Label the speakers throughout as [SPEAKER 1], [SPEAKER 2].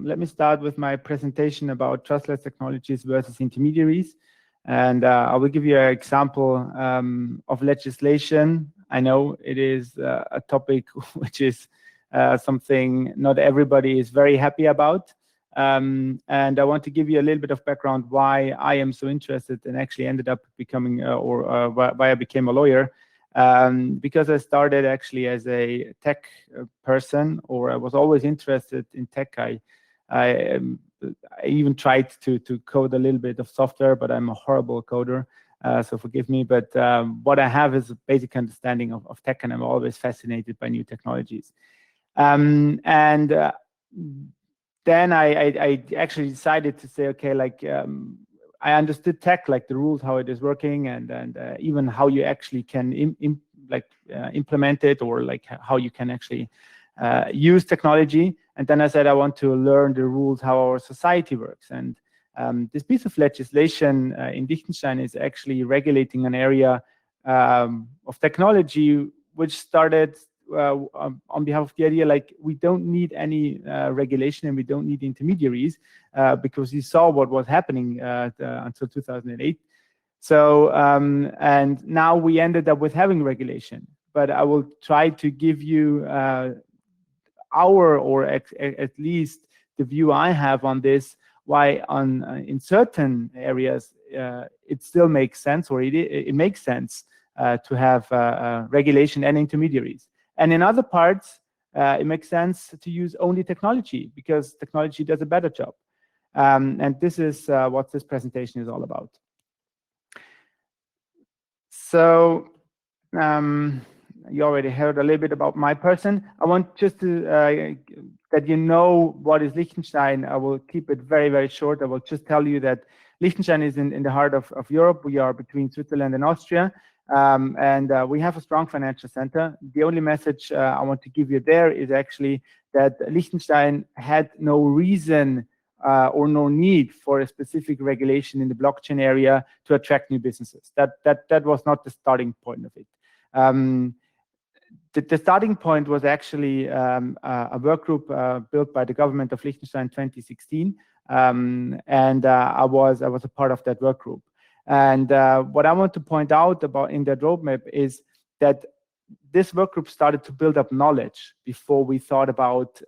[SPEAKER 1] let me start with my presentation about trustless technologies versus intermediaries. And I will give you an example of legislation. I know it is a topic which is something not everybody is very happy about. And I want to give you a little bit of background why I am so interested and actually ended up becoming, why I became a lawyer. Because I started actually as a tech person, or I was always interested in tech. I even tried to code a little bit of software, but I'm a horrible coder, so forgive me. But what I have is a basic understanding of tech, and I'm always fascinated by new technologies. Then I actually decided to say, okay, like I understood tech, like the rules, how it is working, and even how you actually can implement it, or like how you can actually use technology. And then I said, I want to learn the rules, how our society works. And this piece of legislation in Liechtenstein is actually regulating an area of technology which started on behalf of the idea, like, we don't need any regulation and we don't need intermediaries, because you saw what was happening until 2008. So, and now we ended up with having regulation. But I will try to give you or at least the view I have on this, why in certain areas it still makes sense, or it makes sense to have regulation and intermediaries. And in other parts, it makes sense to use only technology, because technology does a better job. And this is what this presentation is all about. So you already heard a little bit about my person. I want just to that you know what is Liechtenstein. I will keep it very, very short. I will just tell you that Liechtenstein is in the heart of Europe. We are between Switzerland and Austria. And we have a strong financial center. The only message I want to give you there is actually that Liechtenstein had no reason or no need for a specific regulation in the blockchain area to attract new businesses. That was not the starting point of it. The starting point was actually a work group built by the government of Liechtenstein in 2016, and I was a part of that work group. And what I want to point out about in that roadmap is that this work group started to build up knowledge before we thought about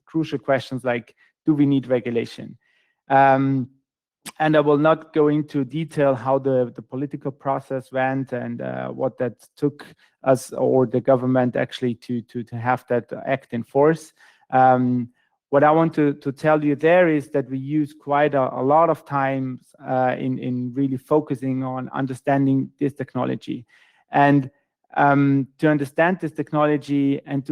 [SPEAKER 1] crucial questions like, do we need regulation? And I will not go into detail how the political process went and what that took us or the government actually to have that act in force. What I want to tell you there is that we use quite a lot of time in really focusing on understanding this technology, and to understand this technology and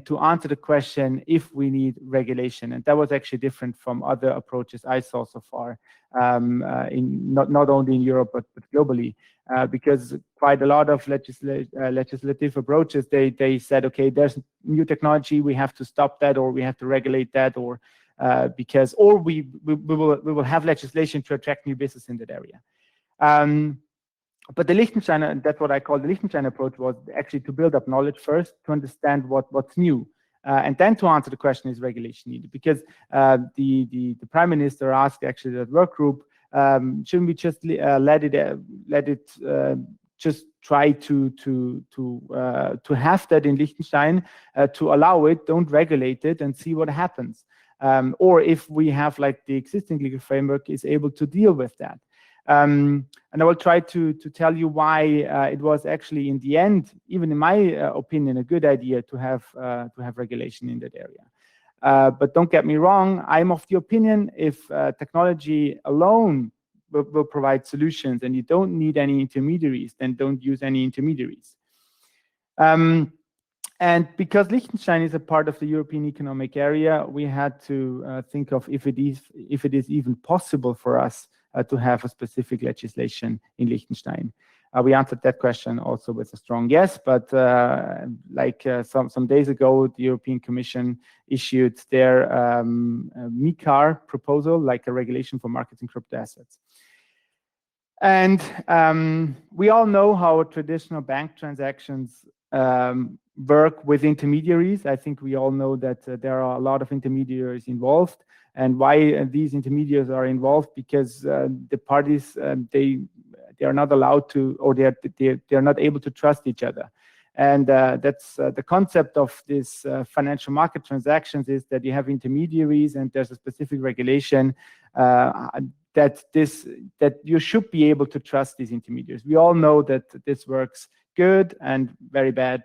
[SPEAKER 1] to answer the question if we need regulation. And that was actually different from other approaches I saw so far, in not only in Europe but globally, because quite a lot of legislative approaches, they said, okay, there's new technology, we have to stop that, or we have to regulate that, or because we will have legislation to attract new business in that area. But the Liechtenstein, and that's what I call the Liechtenstein approach, was actually to build up knowledge first, to understand what's new, and then to answer the question, is regulation needed? Because the prime minister asked actually that work group, shouldn't we just let it just try to have that in Liechtenstein, to allow it, don't regulate it, and see what happens, or if we have like the existing legal framework is able to deal with that. And I will try to tell you why it was actually in the end, even in my opinion, a good idea to have regulation in that area. But don't get me wrong, I'm of the opinion if technology alone will provide solutions and you don't need any intermediaries, then don't use any intermediaries. And because Liechtenstein is a part of the European Economic Area, we had to think of if it is even possible for us to have a specific legislation in Liechtenstein. We answered that question also with a strong yes, but some days ago, the European Commission issued their MiCAR proposal, like a regulation for marketing crypto assets. And we all know how traditional bank transactions work with intermediaries. I think we all know that there are a lot of intermediaries involved. And why these intermediaries are involved? Because the parties, they are not allowed to, or they are not able to trust each other. And that's the concept of this financial market transactions, is that you have intermediaries, and there's a specific regulation that you should be able to trust these intermediaries. We all know that this works good and very bad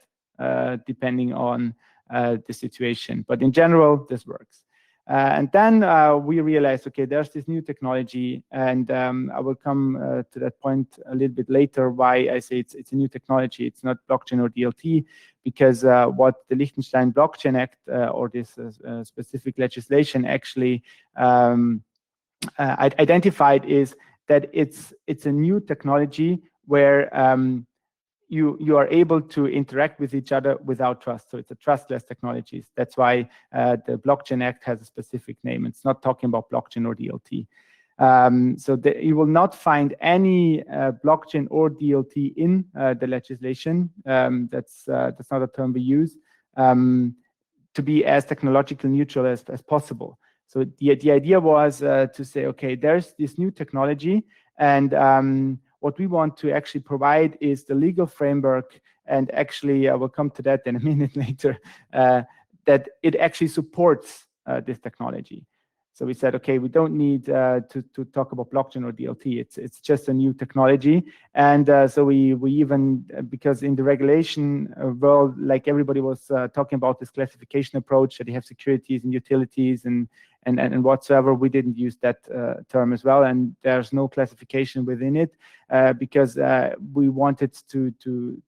[SPEAKER 1] depending on the situation, but in general this works. And then we realized, okay, there's this new technology, and I will come to that point a little bit later, why I say it's a new technology. It's not blockchain or DLT, because what the Liechtenstein Blockchain Act or this specific legislation actually identified is that it's a new technology where you are able to interact with each other without trust. So it's a trustless technology. That's why the Blockchain Act has a specific name. It's not talking about blockchain or DLT. So you will not find any blockchain or DLT in the legislation. That's not a term we use, to be as technologically neutral as possible. So the idea was to say, okay, there's this new technology, and what we want to actually provide is the legal framework, and actually I will come to that in a minute later, that it actually supports this technology. So we said, okay, we don't need to talk about blockchain or DLT. It's just a new technology. And so we even, because in the regulation world, like everybody was talking about this classification approach, that you have securities and utilities and whatsoever, we didn't use that term as well. And there's no classification within it because we wanted to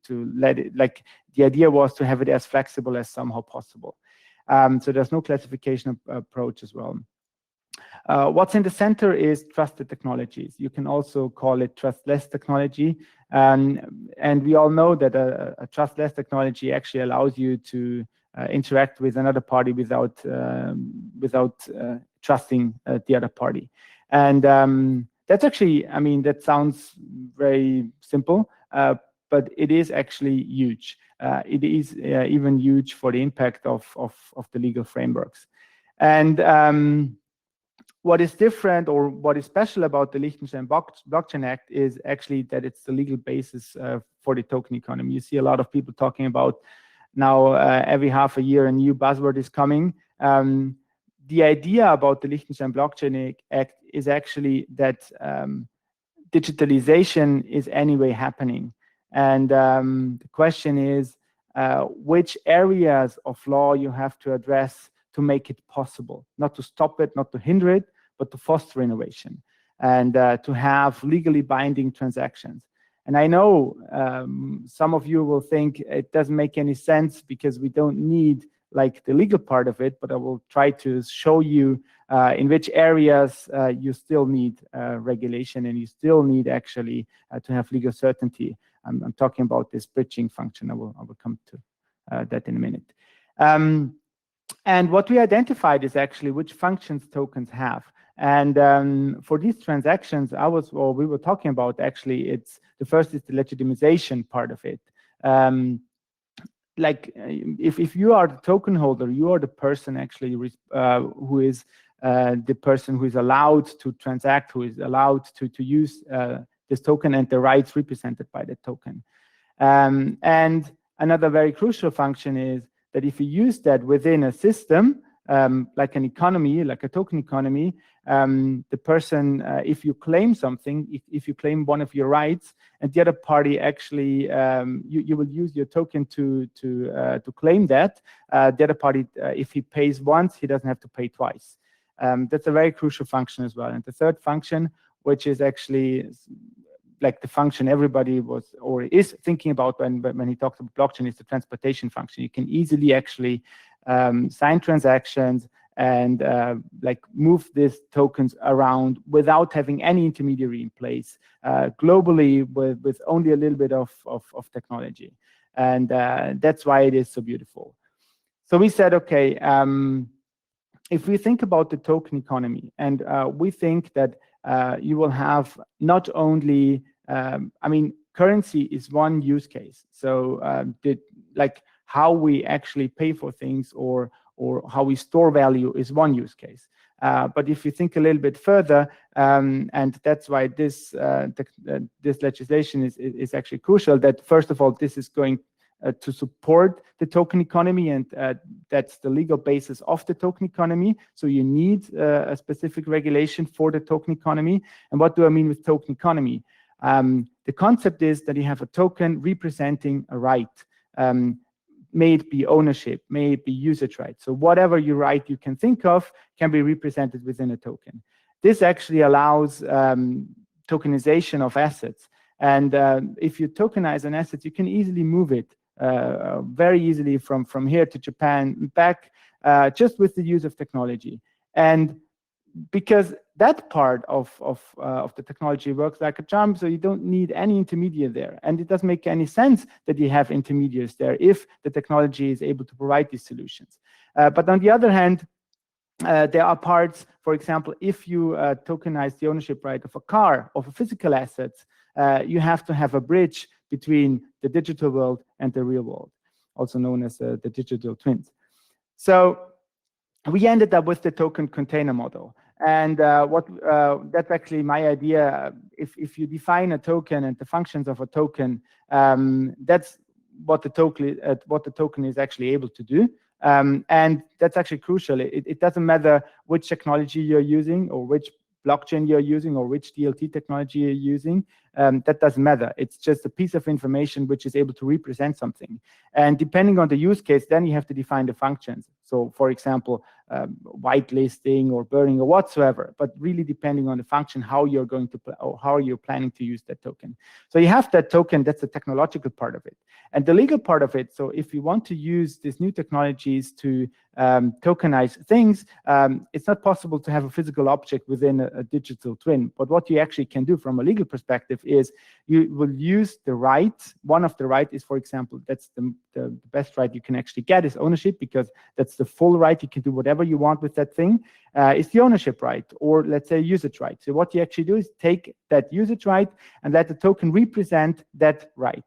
[SPEAKER 1] let it, like the idea was to have it as flexible as somehow possible. So there's no classification approach as well. What's in the center is trusted technologies. You can also call it trustless technology. And we all know that a trustless technology actually allows you to interact with another party without trusting the other party. And that's actually, I mean, that sounds very simple, but it is actually huge. It is even huge for the impact of the legal frameworks. And what is different, or what is special about the Liechtenstein Blockchain Act, is actually that it's the legal basis for the token economy. You see a lot of people talking about now every half a year a new buzzword is coming. The idea about the Liechtenstein Blockchain Act is actually that digitalization is anyway happening. And the question is which areas of law you have to address to make it possible, not to stop it, not to hinder it, but to foster innovation and to have legally binding transactions. And I know some of you will think it doesn't make any sense because we don't need like the legal part of it, but I will try to show you in which areas you still need regulation, and you still need actually to have legal certainty. I'm talking about this bridging function. I will come to that in a minute. And what we identified is actually which functions tokens have. And for these transactions, we were talking about, actually, it's the first is the legitimization part of it. Like if you are the token holder, you are the person actually who is the person who is allowed to transact, who is allowed to use this token and the rights represented by the token. And another very crucial function is that if you use that within a system, like an economy, like a token economy, the person, if you claim something, if you claim one of your rights, and the other party actually, you will use your token to claim that, the other party, if he pays once, he doesn't have to pay twice. That's a very crucial function as well. And the third function, which is actually like the function everybody was or is thinking about when he talks about blockchain, is the transportation function. You can easily actually sign transactions and like move these tokens around without having any intermediary in place, globally with only a little bit of technology. And that's why it is so beautiful. So we said, okay, if we think about the token economy, and we think that you will have not only, I mean, currency is one use case. So like how we actually pay for things or how we store value is one use case. But if you think a little bit further, and that's why this this legislation is actually crucial, that first of all, this is going to support the token economy, and that's the legal basis of the token economy. So you need a specific regulation for the token economy. And what do I mean with token economy? The concept is that you have a token representing a right. May it be ownership, may it be usage right. So whatever you right you can think of can be represented within a token. This actually allows tokenization of assets. And if you tokenize an asset, you can easily move it very easily from here to Japan back, just with the use of technology. And because that part of the technology works like a charm, so you don't need any intermediary there. And it doesn't make any sense that you have intermediaries there if the technology is able to provide these solutions. But on the other hand, there are parts, for example, if you tokenize the ownership right of a car, of a physical asset, you have to have a bridge between the digital world and the real world, also known as the digital twins. So we ended up with the token container model. And that's actually my idea. If you define a token and the functions of a token, that's what the token is actually able to do. And that's actually crucial. It doesn't matter which technology you're using or which blockchain you're using or which DLT technology you're using. That doesn't matter. It's just a piece of information which is able to represent something. And depending on the use case, then you have to define the functions. So for example, whitelisting or burning or whatsoever, but really depending on the function, how you're going to, or how you're planning to use that token. So you have that token, that's the technological part of it. And the legal part of it, so if you want to use these new technologies to tokenize things, it's not possible to have a physical object within a digital twin. But what you actually can do from a legal perspective is you will use the right. One of the right is, for example, that's the best right you can actually get is ownership, because that's the full right. You can do whatever you want with that thing. It's the ownership right, or let's say usage right. So what you actually do is take that usage right and let the token represent that right.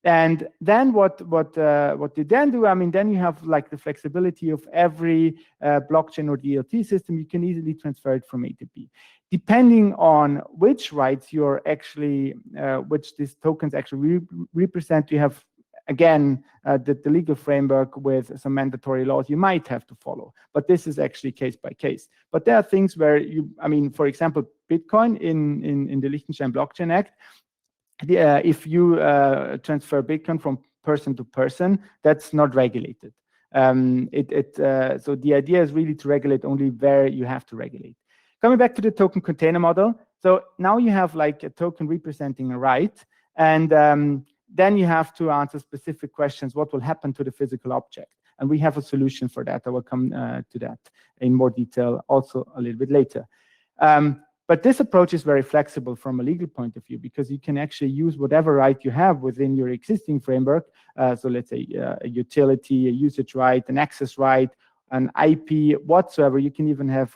[SPEAKER 1] And then what you then do, I mean, then you have like the flexibility of every blockchain or DLT system. You can easily transfer it from A to B. Depending on which rights you're actually, which these tokens actually represent, you have, again, the legal framework with some mandatory laws you might have to follow. But this is actually case by case. But there are things where you, I mean, for example, Bitcoin in the Liechtenstein Blockchain Act, if you transfer Bitcoin from person to person, that's not regulated. So the idea is really to regulate only where you have to regulate. Coming back to the token container model, so now you have like a token representing a right, and then you have to answer specific questions. What will happen to the physical object? And we have a solution for that. I will come to that in more detail also a little bit later. But this approach is very flexible from a legal point of view, because you can actually use whatever right you have within your existing framework. So let's say a utility, a usage right, an access right, an IP, whatsoever. You can even have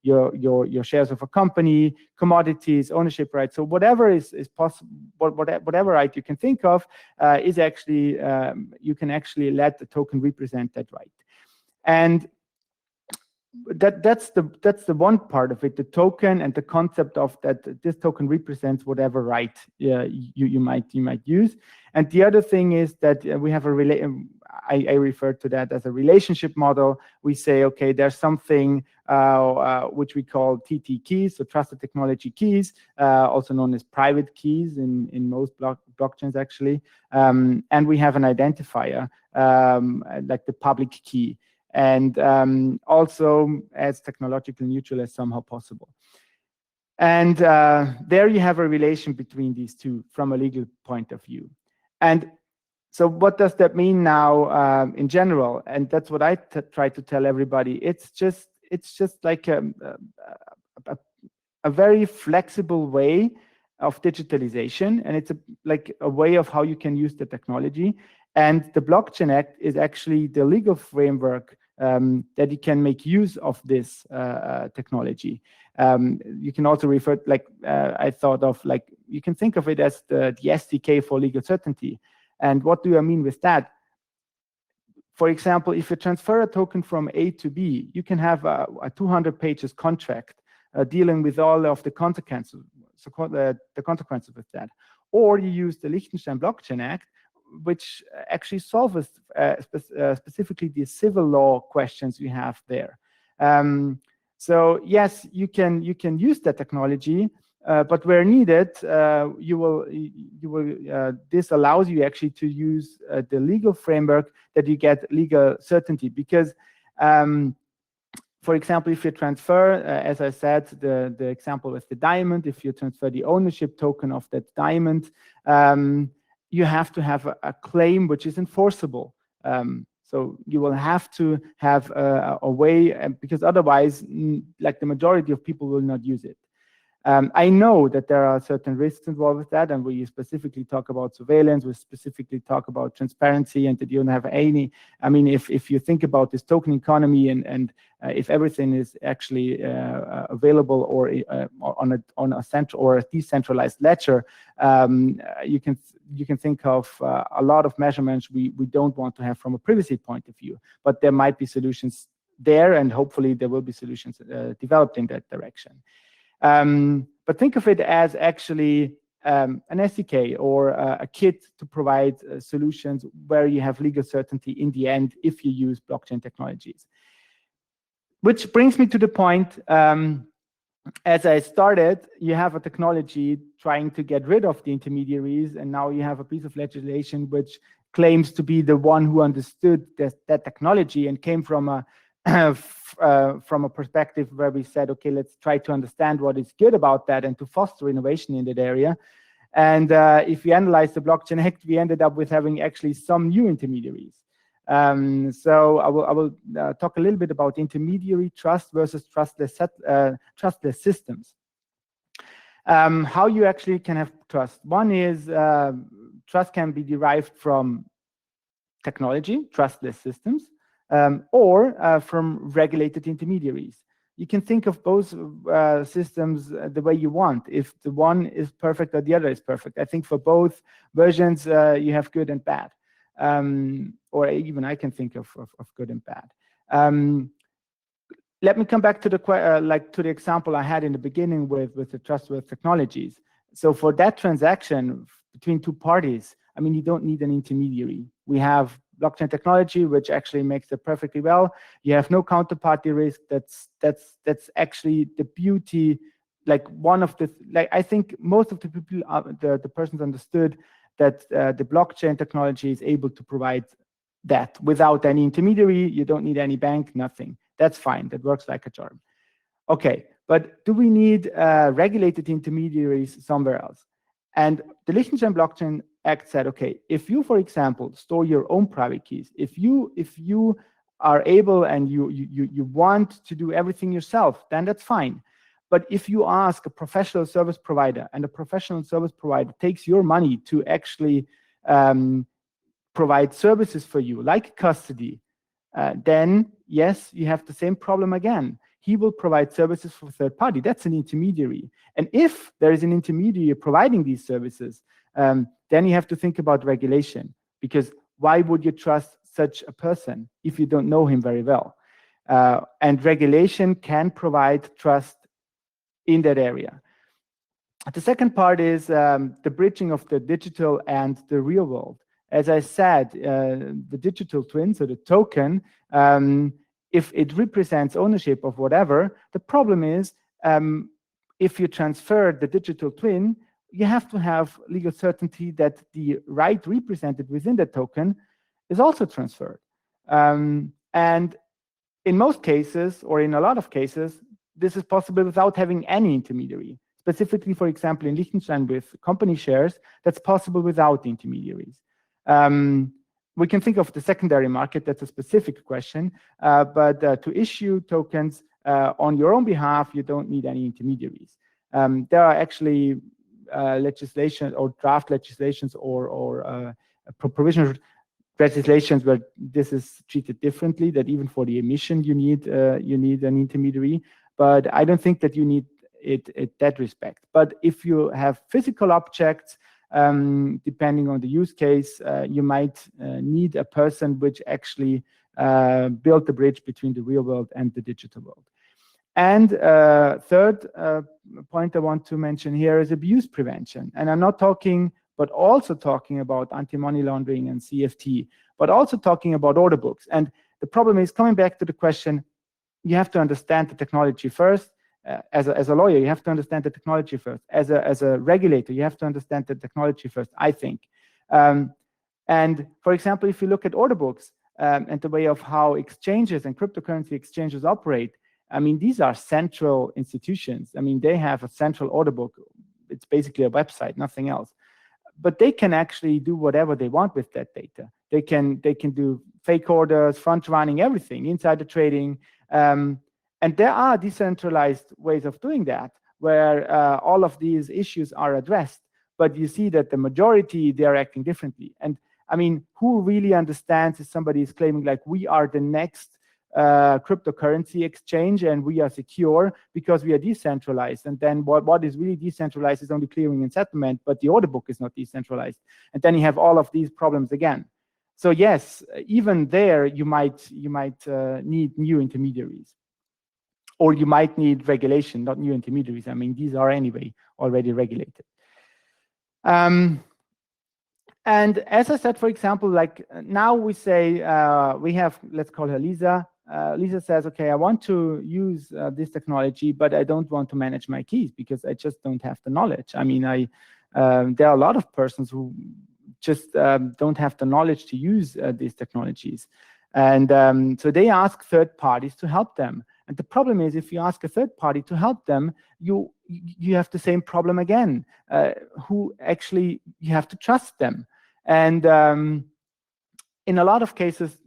[SPEAKER 1] your shares of a company, commodities, ownership rights. So whatever is possible, whatever right you can think of, is actually you can actually let the token represent that right. And that's the one part of it, the token and the concept of that this token represents whatever right you might use. And the other thing is that we have I refer to that as a relationship model. We say, okay, there's something which we call TT keys, so trusted technology keys, also known as private keys in most blockchains actually. And we have an identifier like the public key. And also as technologically neutral as somehow possible. And there you have a relation between these two from a legal point of view. And so what does that mean now in general? And that's what I try to tell everybody. It's just like a very flexible way of digitalization, and it's like a way of how you can use the technology. And the Blockchain Act is actually the legal framework that you can make use of this technology. You can also refer, like I thought of, like you can think of it as the SDK for legal certainty. And what do I mean with that? For example, if you transfer a token from A to B, you can have a 200 pages contract dealing with all of the consequences, the consequences of that. Or you use the Liechtenstein Blockchain Act, which actually solves specifically the civil law questions you have there. So yes, you can use that technology, but where needed, this allows you actually to use the legal framework that you get legal certainty. Because, for example, if you transfer, as I said, the example with the diamond, if you transfer the ownership token of that diamond, you have to have a claim which is enforceable. So you will have to have a way, because otherwise, like the majority of people will not use it. I know that there are certain risks involved with that, and we specifically talk about surveillance, we specifically talk about transparency, and that you don't have any, I mean, if you think about this token economy and if everything is actually available or on a central or a decentralized ledger, you can think of a lot of measurements we don't want to have from a privacy point of view, but there might be solutions there, and hopefully there will be solutions developed in that direction. But think of it as actually an SDK or a kit to provide solutions where you have legal certainty in the end if you use blockchain technologies. Which brings me to the point, as I started, you have a technology trying to get rid of the intermediaries, and now you have a piece of legislation which claims to be the one who understood that technology and came from a perspective where we said, okay, let's try to understand what is good about that and to foster innovation in that area. And if we analyze the Blockchain Act, we ended up with having actually some new intermediaries. So I will talk a little bit about intermediary trust versus trustless systems. How you actually can have trust. One is trust can be derived from technology, trustless systems, or from regulated intermediaries. You can think of both systems the way you want. If the one is perfect or the other is perfect. I think for both versions, you have good and bad. Or even I can think of good and bad. Let me come back to the example I had in the beginning with the trustworthy technologies. So for that transaction between two parties, I mean, you don't need an intermediary. We have blockchain technology, which actually makes it perfectly well. You have no counterparty risk. That's actually the beauty. Like one of the, like I think most of the people, the persons understood that the blockchain technology is able to provide that without any intermediary. You don't need any bank, nothing. That's fine. That works like a charm. Okay, but do we need regulated intermediaries somewhere else? And the Liechtenstein Blockchain Act said, okay, if you, for example, store your own private keys, if you are able and you want to do everything yourself, then that's fine. But if you ask a professional service provider and a professional service provider takes your money to actually provide services for you, like custody, then yes, you have the same problem again. He will provide services for third party. That's an intermediary. And if there is an intermediary providing these services, then you have to think about regulation, because why would you trust such a person if you don't know him very well? And regulation can provide trust in that area. The second part is the bridging of the digital and the real world. As I said, the digital twin, so the token, if it represents ownership of whatever, the problem is if you transfer the digital twin, you have to have legal certainty that the right represented within the token is also transferred. And in most cases, or in a lot of cases, this is possible without having any intermediary. Specifically, for example, in Liechtenstein with company shares, that's possible without intermediaries. We can think of the secondary market, that's a specific question, but to issue tokens on your own behalf, you don't need any intermediaries. There are actually legislation or draft legislations or provisional legislations where this is treated differently, that even for the emission you need an intermediary, but I don't think that you need it that respect. But if you have physical objects, depending on the use case, you might need a person which actually built the bridge between the real world and the digital world. And third point I want to mention here is abuse prevention. And I'm not talking, but also talking about anti-money laundering and CFT, but also talking about order books. And the problem is, coming back to the question, you have to understand the technology first. As a lawyer, you have to understand the technology first. As a regulator, you have to understand the technology first, I think. And for example, if you look at order books and the way of how exchanges and cryptocurrency exchanges operate, I mean, these are central institutions. I mean, they have a central order book. It's basically a website, nothing else. But they can actually do whatever they want with that data. They can do fake orders, front running, everything, insider trading. And there are decentralized ways of doing that, where all of these issues are addressed. But you see that the majority, they're acting differently. And I mean, who really understands if somebody is claiming like, we are the next cryptocurrency exchange and we are secure because we are decentralized, and then what is really decentralized is only clearing and settlement, but the order book is not decentralized, and then you have all of these problems again. So yes, even there you might need new intermediaries, or you might need regulation, not new intermediaries. I mean, these are anyway already regulated. And as I said, for example, like now we say we have, let's call her Lisa. Lisa says, okay, I want to use this technology, but I don't want to manage my keys because I just don't have the knowledge. I mean, there are a lot of persons who just don't have the knowledge to use these technologies. And so they ask third parties to help them. And the problem is, if you ask a third party to help them, you have the same problem again. Who actually, you have to trust them. And in a lot of cases,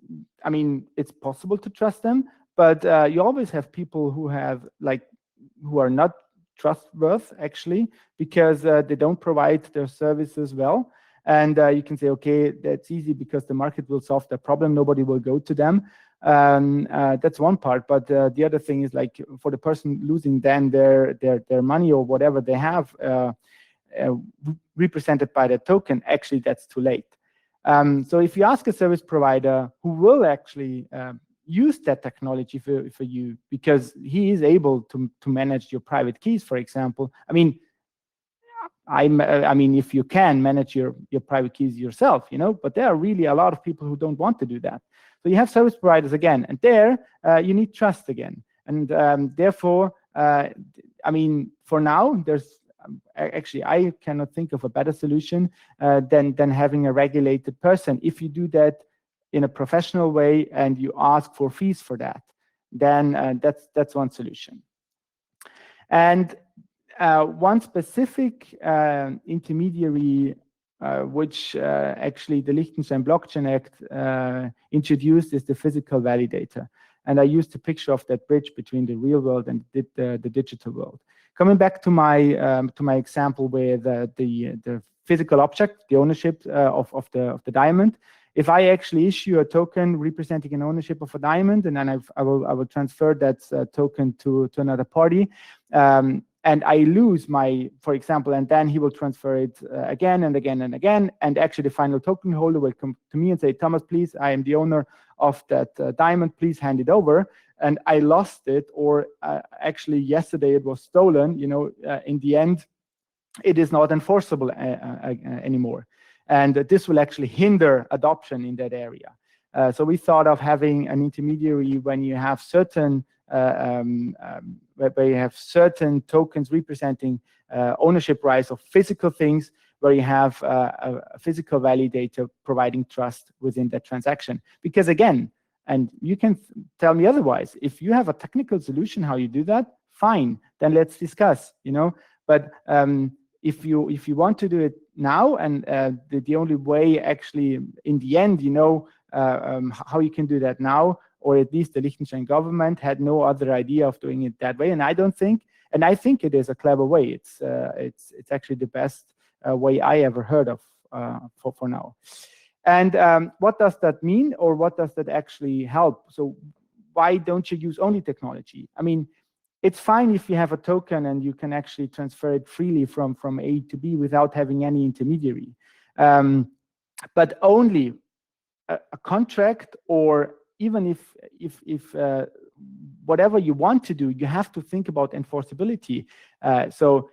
[SPEAKER 1] I mean, it's possible to trust them, but you always have people who are not trustworthy, actually, because they don't provide their services well. And you can say, okay, that's easy because the market will solve the problem. Nobody will go to them. That's one part. But the other thing is, like, for the person losing then their money or whatever they have represented by the token, actually, that's too late. So if you ask a service provider who will actually use that technology for you, because he is able to manage your private keys, for example. I mean, if you can manage your private keys yourself, you know, but there are really a lot of people who don't want to do that. So you have service providers again, and there you need trust again. And therefore, I mean, for now, there's actually, I cannot think of a better solution than having a regulated person. If you do that in a professional way and you ask for fees for that, then that's one solution. And one specific intermediary which actually the Liechtenstein Blockchain Act introduced is the physical validator. And I used a picture of that bridge between the real world and the digital world. Coming back to my example with the physical object, the ownership of the diamond. If I actually issue a token representing an ownership of a diamond, and then I will transfer that token to another party, and I lose my, for example, and then he will transfer it again and again and again, and actually the final token holder will come to me and say, Thomas, please, I am the owner of that diamond, please hand it over. And I lost it, or actually yesterday it was stolen, you know, in the end, it is not enforceable anymore. And this will actually hinder adoption in that area. So we thought of having an intermediary when you have certain where you have certain tokens representing ownership rights of physical things, where you have a physical validator providing trust within that transaction. Because again, and you can tell me otherwise, if you have a technical solution how you do that, fine, then let's discuss, you know. But if you want to do it now, and the only way actually in the end, you know, how you can do that now, or at least the Liechtenstein government had no other idea of doing it that way. And I think it is a clever way. It's actually the best way I ever heard of for now. And what does that mean, or what does that actually help? So why don't you use only technology? I mean, it's fine if you have a token and you can actually transfer it freely from A to B without having any intermediary. But only a contract, or even if whatever you want to do, you have to think about enforceability. So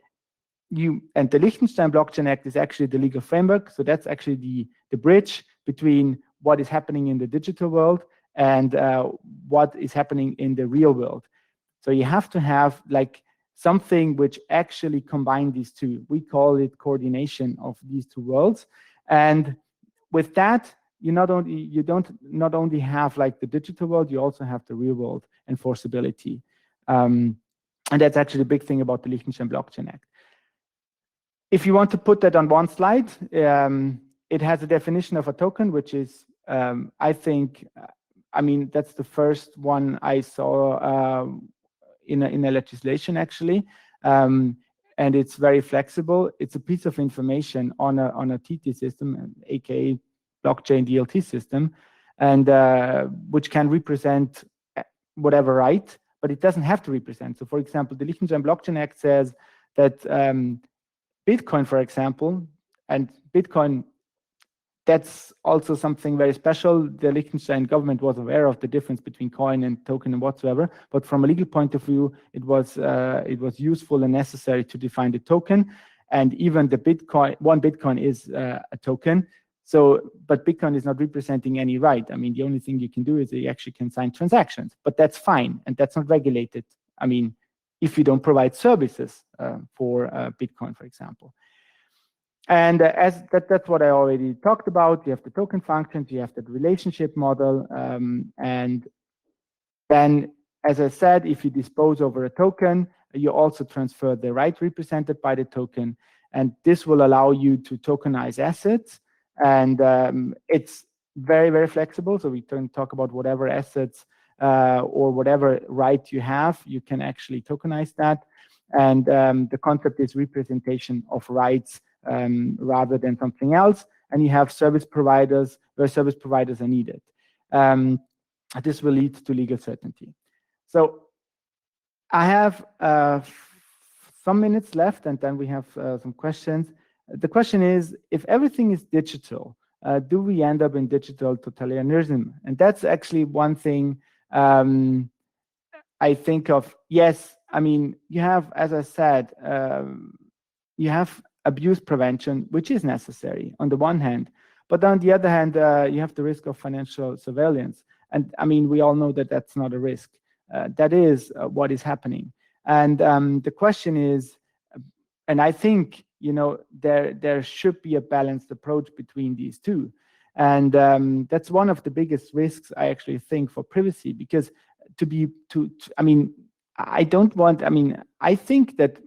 [SPEAKER 1] and the Liechtenstein Blockchain Act is actually the legal framework. So that's actually the bridge between what is happening in the digital world and what is happening in the real world. So you have to have like something which actually combine these two. We call it coordination of these two worlds. And with that, you don't not only have like the digital world, you also have the real world enforceability. And that's actually a big thing about the Liechtenstein Blockchain Act. If you want to put that on one slide, it has a definition of a token, which is, I think, I mean, that's the first one I saw in a legislation actually, and it's very flexible. It's a piece of information on a TT system, aka blockchain DLT system, and which can represent whatever right, but it doesn't have to represent. So, for example, the Liechtenstein Blockchain Act says that Bitcoin, for example, and Bitcoin, that's also something very special. The Liechtenstein government was aware of the difference between coin and token and whatsoever, but from a legal point of view, it was useful and necessary to define the token. And even the Bitcoin, one Bitcoin is a token. So, but Bitcoin is not representing any right. I mean, the only thing you can do is you actually can sign transactions, but that's fine, and that's not regulated. I mean, if you don't provide services for Bitcoin, for example. And that's what I already talked about. You have the token functions, you have the relationship model, and then, as I said, if you dispose over a token, you also transfer the right represented by the token, and this will allow you to tokenize assets. And it's very, very flexible. So we can talk about whatever assets or whatever right you have, you can actually tokenize that. And the concept is representation of rights rather than something else. And you have service providers where service providers are needed. This will lead to legal certainty. So I have some minutes left, and then we have some questions. The question is, if everything is digital, do we end up in digital totalitarianism? And that's actually one thing I think of. Yes, I mean, you have, as I said, you have abuse prevention, which is necessary on the one hand, but on the other hand, you have the risk of financial surveillance. And I mean, we all know that that's not a risk. That is what is happening. And the question is, and I think, you know, there should be a balanced approach between these two. And that's one of the biggest risks, I actually think, for privacy, because I mean, I don't want, I mean, I think that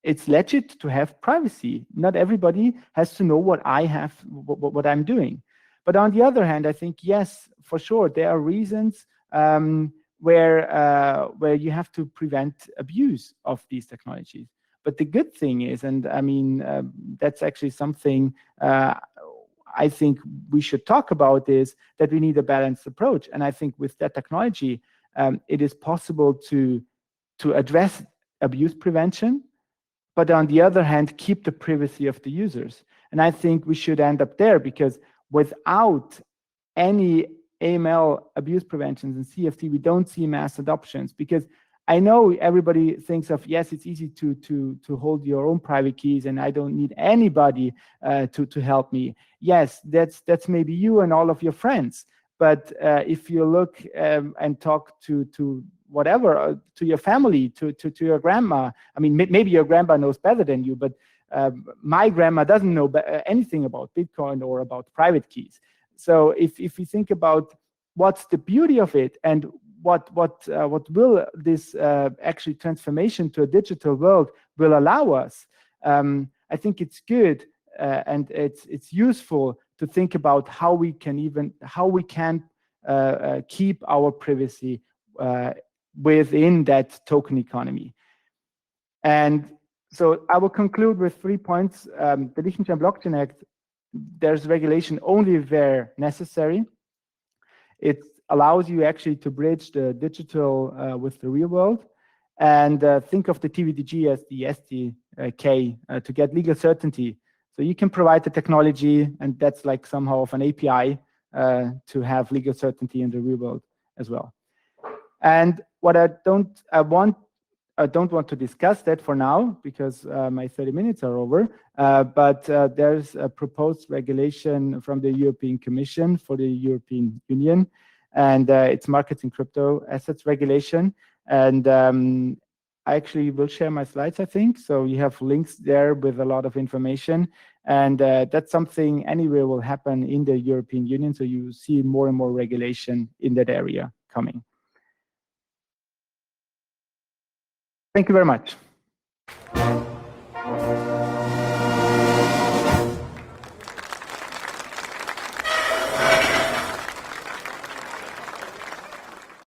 [SPEAKER 1] it's legit to have privacy. Not everybody has to know what I have, what I'm doing. But on the other hand, I think, yes, for sure, there are reasons where you have to prevent abuse of these technologies. But the good thing is, and I mean, that's actually something I think we should talk about, is that we need a balanced approach. And I think with that technology, it is possible to address abuse prevention, but on the other hand, keep the privacy of the users. And I think we should end up there, because without any AML abuse preventions and CFT, we don't see mass adoptions. Because I know everybody thinks of, yes, it's easy to hold your own private keys and I don't need anybody to help me. Yes, that's maybe you and all of your friends. But if you look and talk to whatever, to your family, to your grandma, I mean, maybe your grandma knows better than you, but my grandma doesn't know anything about Bitcoin or about private keys. So if you think about what's the beauty of it, and what will this actually transformation to a digital world will allow us, I think it's good and it's useful to think about how we can keep our privacy within that token economy. And so I will conclude with 3 points. The Liechtenstein Blockchain Act, there's regulation only where necessary. It allows you actually to bridge the digital with the real world. And think of the TVDG as the SDK to get legal certainty. So you can provide the technology, and that's like somehow of an API to have legal certainty in the real world as well. And what I don't want to discuss that for now because my 30 minutes are over, but there's a proposed regulation from the European Commission for the European Union, and it's markets in crypto assets regulation. And I actually will share my slides, I think. So you have links there with a lot of information. And that's something anywhere will happen in the European Union. So you see more and more regulation in that area coming. Thank you very much.